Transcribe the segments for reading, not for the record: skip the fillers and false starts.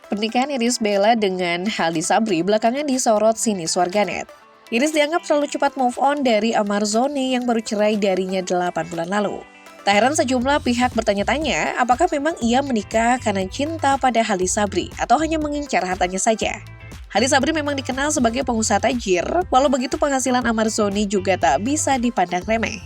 Pernikahan Irish Bella dengan Haldi Sabri belakangan disorot sinis warganet. Iris dianggap terlalu cepat move on dari Amar Zoni yang baru cerai darinya 8 bulan lalu. Tak heran sejumlah pihak bertanya-tanya apakah memang ia menikah karena cinta pada Haldi Sabri atau hanya mengincar hartanya saja. Haldi Sabri memang dikenal sebagai pengusaha tajir, walau begitu penghasilan Amar Zoni juga tak bisa dipandang remeh.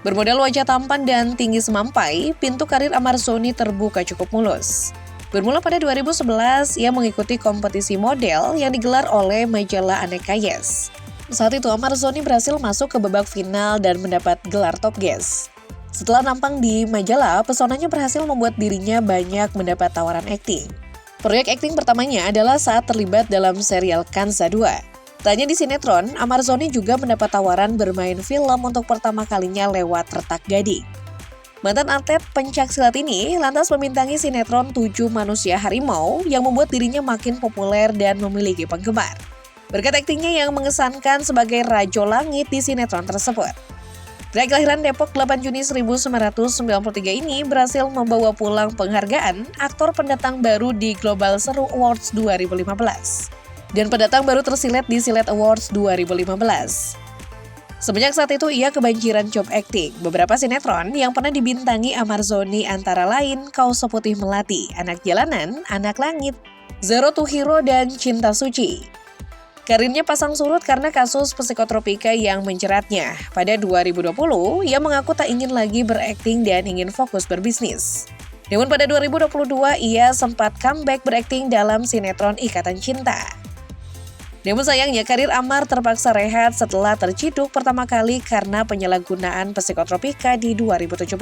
Bermodal wajah tampan dan tinggi semampai, pintu karir Amar Zoni terbuka cukup mulus. Bermula pada 2011, ia mengikuti kompetisi model yang digelar oleh majalah Aneka Yes. Saat itu Amar Zoni berhasil masuk ke babak final dan mendapat gelar top guest. Setelah nampang di majalah, pesonanya berhasil membuat dirinya banyak mendapat tawaran akting. Proyek akting pertamanya adalah saat terlibat dalam serial Kanza 2. Tak hanya di sinetron, Amar Zoni juga mendapat tawaran bermain film untuk pertama kalinya lewat Retak Gading. Mantan atlet pencaksilat ini lantas membintangi sinetron 7 Manusia Harimau yang membuat dirinya makin populer dan memiliki penggemar. Berkat aktingnya yang mengesankan sebagai Rajo Langit di sinetron tersebut. Pria kelahiran Depok 8 Juni 1993 ini berhasil membawa pulang penghargaan aktor pendatang baru di Global Seru Awards 2015. Dan pendatang baru tersilet di Silet Awards 2015. Semenjak saat itu ia kebanjiran job acting. Beberapa sinetron yang pernah dibintangi Amar Zoni antara lain Kau Seputih Melati, Anak Jalanan, Anak Langit, Zero to Hero, dan Cinta Suci. Karirnya pasang surut karena kasus psikotropika yang menjeratnya. Pada 2020, ia mengaku tak ingin lagi berakting dan ingin fokus berbisnis. Namun pada 2022, ia sempat comeback berakting dalam sinetron Ikatan Cinta. Namun sayangnya karir Amar terpaksa rehat setelah terciduk pertama kali karena penyalahgunaan psikotropika di 2017.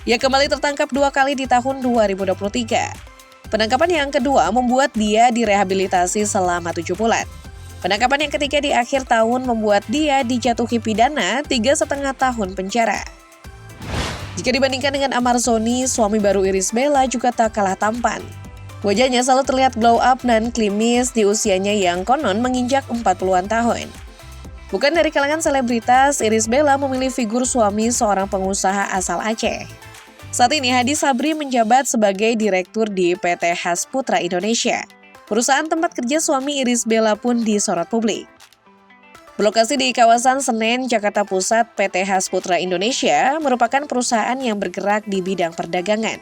Ia kembali tertangkap 2 kali di tahun 2023. Penangkapan yang kedua membuat dia direhabilitasi selama 7 bulan. Penangkapan yang ketiga di akhir tahun membuat dia dijatuhi pidana 3,5 tahun penjara. Jika dibandingkan dengan Amar Zoni, suami baru Irish Bella juga tak kalah tampan. Wajahnya selalu terlihat glow up dan klimis di usianya yang konon menginjak 40-an tahun. Bukan dari kalangan selebritas, Irish Bella memilih figur suami seorang pengusaha asal Aceh. Saat ini Haldi Sabri menjabat sebagai direktur di PT Hasputra Indonesia. Perusahaan tempat kerja suami Irish Bella pun disorot publik. Berlokasi di kawasan Senen, Jakarta Pusat, PT Hasputra Indonesia merupakan perusahaan yang bergerak di bidang perdagangan.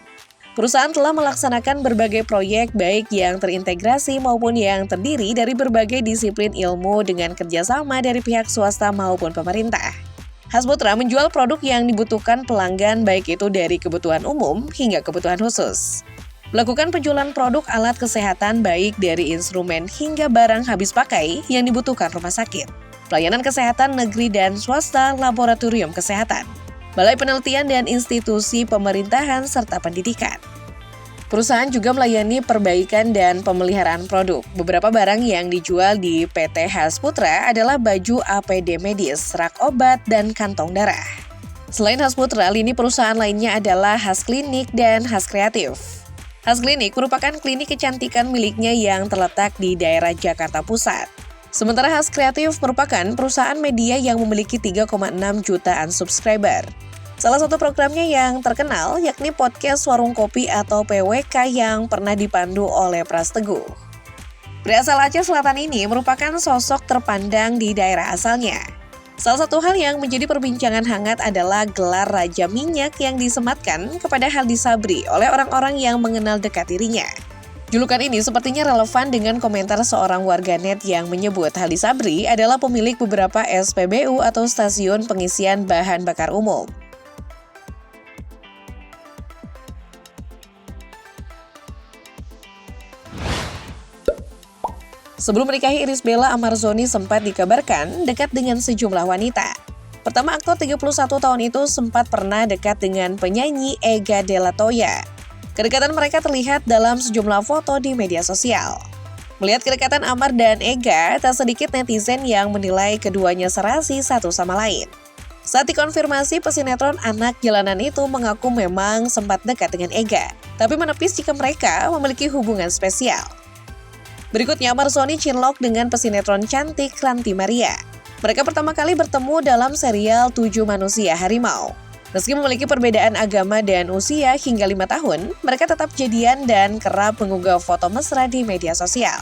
Perusahaan telah melaksanakan berbagai proyek baik yang terintegrasi maupun yang terdiri dari berbagai disiplin ilmu dengan kerjasama dari pihak swasta maupun pemerintah. Hasputra menjual produk yang dibutuhkan pelanggan baik itu dari kebutuhan umum hingga kebutuhan khusus. Melakukan penjualan produk alat kesehatan baik dari instrumen hingga barang habis pakai yang dibutuhkan rumah sakit. Pelayanan kesehatan negeri dan swasta, laboratorium kesehatan, balai penelitian dan institusi pemerintahan serta pendidikan. Perusahaan juga melayani perbaikan dan pemeliharaan produk. Beberapa barang yang dijual di PT Hasputra adalah baju APD medis, rak obat, dan kantong darah. Selain Hasputra, lini perusahaan lainnya adalah Has Klinik dan Has Kreatif. Has Klinik merupakan klinik kecantikan miliknya yang terletak di daerah Jakarta Pusat. Sementara Has Kreatif merupakan perusahaan media yang memiliki 3,6 jutaan subscriber. Salah satu programnya yang terkenal yakni podcast Warung Kopi atau PWK yang pernah dipandu oleh Pras Teguh. Pria asal Aceh Selatan ini merupakan sosok terpandang di daerah asalnya. Salah satu hal yang menjadi perbincangan hangat adalah gelar Raja Minyak yang disematkan kepada Haldi Sabri oleh orang-orang yang mengenal dekat dirinya. Julukan ini sepertinya relevan dengan komentar seorang warganet yang menyebut Haldi Sabri adalah pemilik beberapa SPBU atau stasiun pengisian bahan bakar umum. Sebelum menikahi Irish Bella, Amar Zoni sempat dikabarkan dekat dengan sejumlah wanita. Pertama, aktor 31 tahun itu sempat pernah dekat dengan penyanyi Ega Della Toya. Kedekatan mereka terlihat dalam sejumlah foto di media sosial. Melihat kedekatan Amar dan Ega, tak sedikit netizen yang menilai keduanya serasi satu sama lain. Saat dikonfirmasi, pesinetron Anak Jalanan itu mengaku memang sempat dekat dengan Ega, tapi menepis jika mereka memiliki hubungan spesial. Berikutnya, Amar Zoni cinlok dengan pesinetron cantik Ranty Maria. Mereka pertama kali bertemu dalam serial 7 Manusia Harimau. Meski memiliki perbedaan agama dan usia hingga 5 tahun, mereka tetap jadian dan kerap mengunggah foto mesra di media sosial.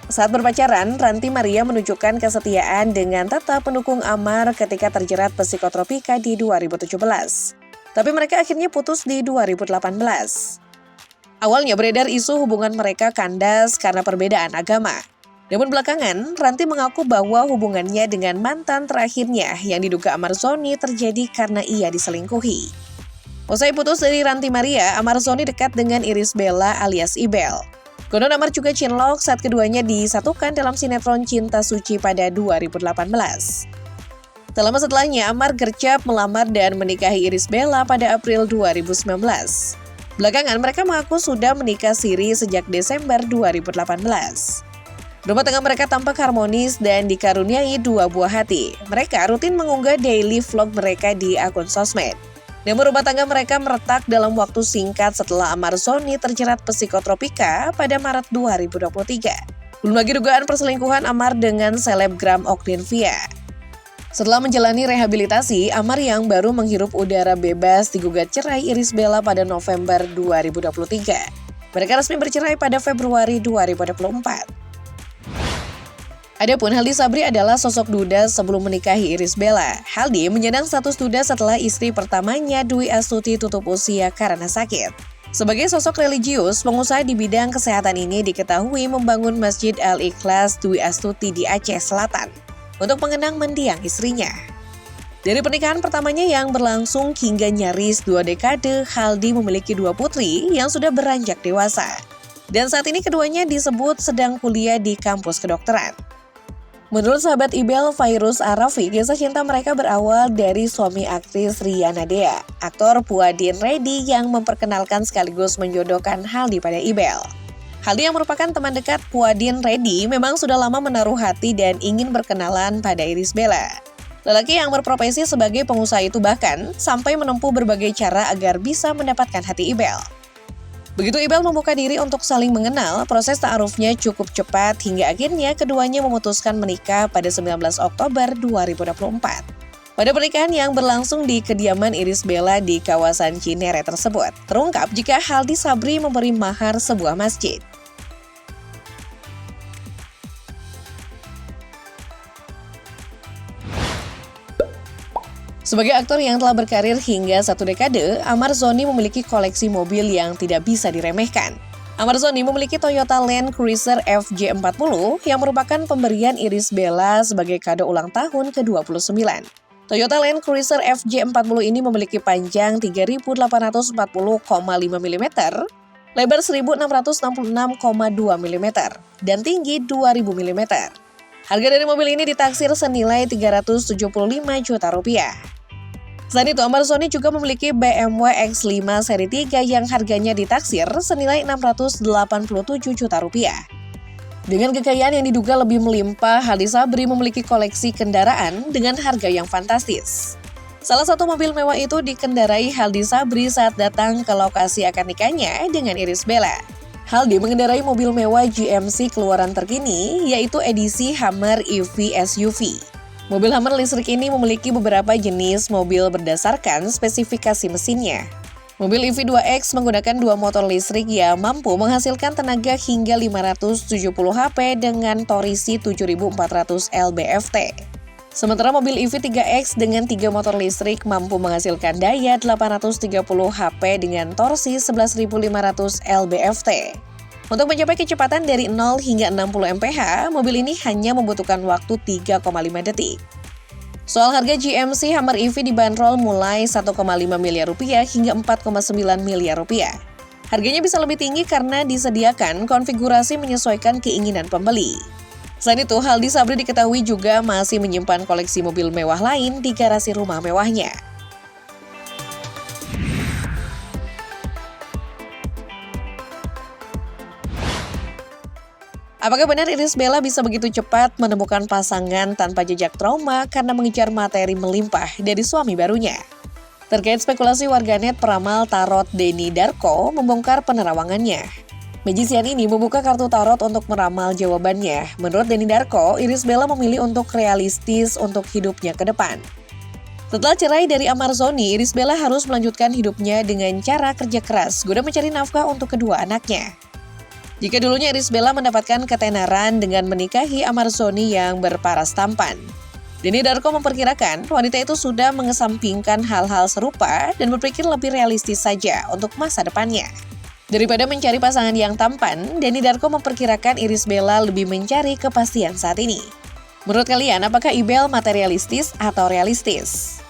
Saat berpacaran, Ranti Maria menunjukkan kesetiaan dengan tetap mendukung Amar ketika terjerat psikotropika di 2017. Tapi mereka akhirnya putus di 2018. Awalnya beredar isu hubungan mereka kandas karena perbedaan agama. Namun belakangan, Ranti mengaku bahwa hubungannya dengan mantan terakhirnya yang diduga Amar Zoni terjadi karena ia diselingkuhi. Usai putus dari Ranti Maria, Amar Zoni dekat dengan Irish Bella alias Ibel. Konon Amar juga cinlok saat keduanya disatukan dalam sinetron Cinta Suci pada 2018. Tak lama setelahnya, Amar gercep melamar dan menikahi Irish Bella pada April 2019. Belakangan mereka mengaku sudah menikah siri sejak Desember 2018. Rumah tangga mereka tampak harmonis dan dikaruniai 2 buah hati. Mereka rutin mengunggah daily vlog mereka di akun sosmed. Namun rumah tangga mereka meretak dalam waktu singkat setelah Amar Zoni terjerat psikotropika pada Maret 2023. Belum lagi dugaan perselingkuhan Amar dengan selebgram Oklin Via. Setelah menjalani rehabilitasi, Amar yang baru menghirup udara bebas digugat cerai Irish Bella pada November 2023. Mereka resmi bercerai pada Februari 2024. Adapun Haldi Sabri adalah sosok duda sebelum menikahi Irish Bella. Haldi menyandang status duda setelah istri pertamanya Dwi Astuti tutup usia karena sakit. Sebagai sosok religius, pengusaha di bidang kesehatan ini diketahui membangun Masjid Al-Ikhlas Dwi Astuti di Aceh Selatan untuk mengenang mendiang istrinya. Dari pernikahan pertamanya yang berlangsung hingga nyaris 2 dekade, Haldi memiliki 2 putri yang sudah beranjak dewasa. Dan saat ini keduanya disebut sedang kuliah di kampus kedokteran. Menurut sahabat Ibel, Fairuz Arafi, kisah cinta mereka berawal dari suami aktris Riana Dea, aktor Puadin Reddy yang memperkenalkan sekaligus menjodohkan Haldi pada Ibel. Haldi yang merupakan teman dekat Puadin Reddy memang sudah lama menaruh hati dan ingin berkenalan pada Irish Bella. Lelaki yang berprofesi sebagai pengusaha itu bahkan sampai menempuh berbagai cara agar bisa mendapatkan hati Ibel. Begitu Ibel membuka diri untuk saling mengenal, proses ta'arufnya cukup cepat hingga akhirnya keduanya memutuskan menikah pada 19 Oktober 2024. Pada pernikahan yang berlangsung di kediaman Irish Bella di kawasan Cinere tersebut, terungkap jika Haldi Sabri memberi mahar sebuah masjid. Sebagai aktor yang telah berkarir hingga 1 dekade, Amar Zoni memiliki koleksi mobil yang tidak bisa diremehkan. Amar Zoni memiliki Toyota Land Cruiser FJ40 yang merupakan pemberian Irish Bella sebagai kado ulang tahun ke-29. Toyota Land Cruiser FJ40 ini memiliki panjang 3.840,5 mm, lebar 1.666,2 mm, dan tinggi 2.000 mm. Harga dari mobil ini ditaksir senilai 375 juta rupiah. Selain itu, Amar Zoni juga memiliki BMW X5 seri 3 yang harganya ditaksir senilai 687 juta rupiah. Dengan kekayaan yang diduga lebih melimpah, Haldi Sabri memiliki koleksi kendaraan dengan harga yang fantastis. Salah satu mobil mewah itu dikendarai Haldi Sabri saat datang ke lokasi akad nikahnya dengan Irish Bella. Haldi mengendarai mobil mewah GMC keluaran terkini, yaitu edisi Hummer EV SUV. Mobil Hummer listrik ini memiliki beberapa jenis mobil berdasarkan spesifikasi mesinnya. Mobil EV2X menggunakan 2 motor listrik yang mampu menghasilkan tenaga hingga 570 HP dengan torisi 7400 lb-ft. Sementara mobil EV3X dengan 3 motor listrik mampu menghasilkan daya 830 HP dengan torsi 11.500 lb-ft. Untuk mencapai kecepatan dari 0 hingga 60 mph, mobil ini hanya membutuhkan waktu 3,5 detik. Soal harga GMC Hummer EV dibanderol mulai 1,5 miliar rupiah hingga 4,9 miliar rupiah. Harganya bisa lebih tinggi karena disediakan konfigurasi menyesuaikan keinginan pembeli. Selain itu, Haldi Sabri diketahui juga masih menyimpan koleksi mobil mewah lain di garasi rumah mewahnya. Apakah benar Irish Bella bisa begitu cepat menemukan pasangan tanpa jejak trauma karena mengejar materi melimpah dari suami barunya? Terkait spekulasi warganet, peramal tarot Denny Darko membongkar penerawangannya. Magician ini membuka kartu tarot untuk meramal jawabannya. Menurut Denny Darko, Irish Bella memilih untuk realistis untuk hidupnya ke depan. Setelah cerai dari Amarzoni, Irish Bella harus melanjutkan hidupnya dengan cara kerja keras guna mencari nafkah untuk kedua anaknya. Jika dulunya Irish Bella mendapatkan ketenaran dengan menikahi Amarzoni yang berparas tampan, Denny Darko memperkirakan wanita itu sudah mengesampingkan hal-hal serupa dan berpikir lebih realistis saja untuk masa depannya. Daripada mencari pasangan yang tampan, Denny Darko memperkirakan Irish Bella lebih mencari kepastian saat ini. Menurut kalian, apakah Ibel materialistis atau realistis?